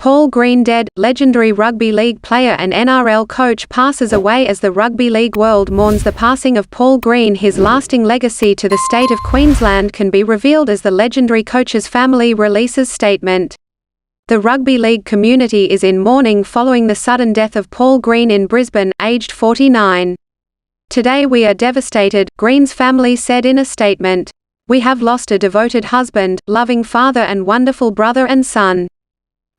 Paul Green dead, legendary rugby league player and NRL coach passes away as the rugby league world mourns the passing of Paul Green. His lasting legacy to the state of Queensland can be revealed as the legendary coach's family releases statement. The rugby league community is in mourning following the sudden death of Paul Green in Brisbane, aged 49. Today we are devastated, Green's family said in a statement. We have lost a devoted husband, loving father and wonderful brother and son.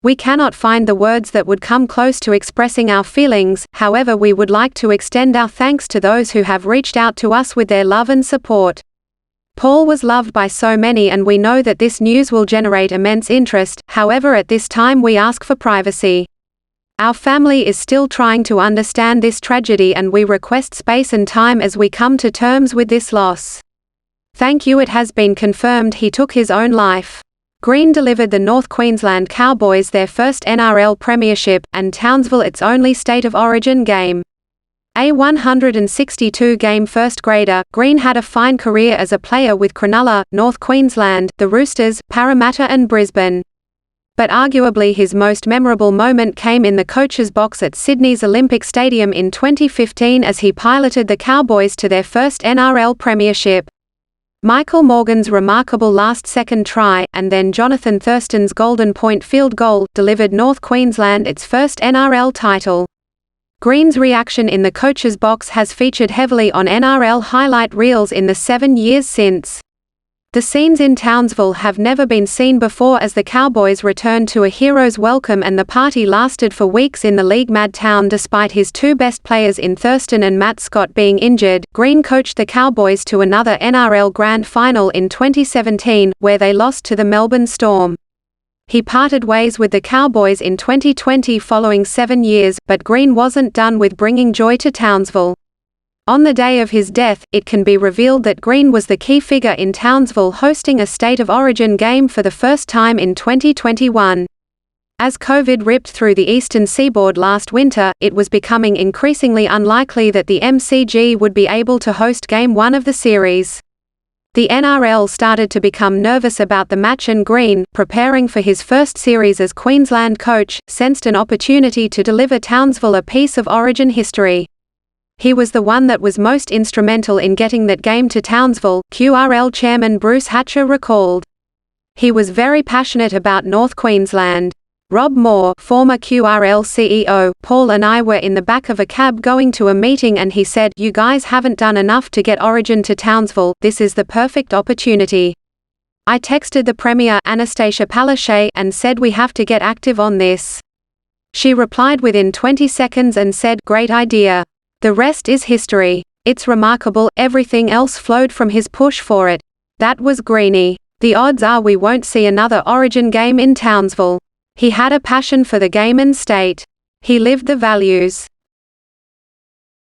We cannot find the words that would come close to expressing our feelings, however we would like to extend our thanks to those who have reached out to us with their love and support. Paul was loved by so many and we know that this news will generate immense interest, however at this time we ask for privacy. Our family is still trying to understand this tragedy and we request space and time as we come to terms with this loss. Thank you. It has been confirmed he took his own life. Green delivered the North Queensland Cowboys their first NRL premiership, and Townsville its only state of origin game. A 162-game first grader, Green had a fine career as a player with Cronulla, North Queensland, the Roosters, Parramatta and Brisbane. But arguably his most memorable moment came in the coach's box at Sydney's Olympic Stadium in 2015 as he piloted the Cowboys to their first NRL premiership. Michael Morgan's remarkable last-second try, and then Jonathan Thurston's golden point field goal, delivered North Queensland its first NRL title. Green's reaction in the coach's box has featured heavily on NRL highlight reels in the 7 years since. The scenes in Townsville have never been seen before as the Cowboys returned to a hero's welcome, and the party lasted for weeks in the league-mad town despite his two best players in Thurston and Matt Scott being injured. Green coached the Cowboys to another NRL Grand Final in 2017, where they lost to the Melbourne Storm. He parted ways with the Cowboys in 2020 following 7 years, but Green wasn't done with bringing joy to Townsville. On the day of his death, it can be revealed that Green was the key figure in Townsville hosting a State of Origin game for the first time in 2021. As COVID ripped through the eastern seaboard last winter, it was becoming increasingly unlikely that the MCG would be able to host Game 1 of the series. The NRL started to become nervous about the match, and Green, preparing for his first series as Queensland coach, sensed an opportunity to deliver Townsville a piece of Origin history. He was the one that was most instrumental in getting that game to Townsville, QRL chairman Bruce Hatcher recalled. He was very passionate about North Queensland. Rob Moore, former QRL CEO, Paul and I were in the back of a cab going to a meeting and he said, "You guys haven't done enough to get Origin to Townsville, this is the perfect opportunity." I texted the Premier, Anastasia Palaszczuk, and said we have to get active on this. She replied within 20 seconds and said, "Great idea. The rest is history." It's remarkable, everything else flowed from his push for it. That was Greenie. The odds are we won't see another Origin game in Townsville. He had a passion for the game and state. He lived the values.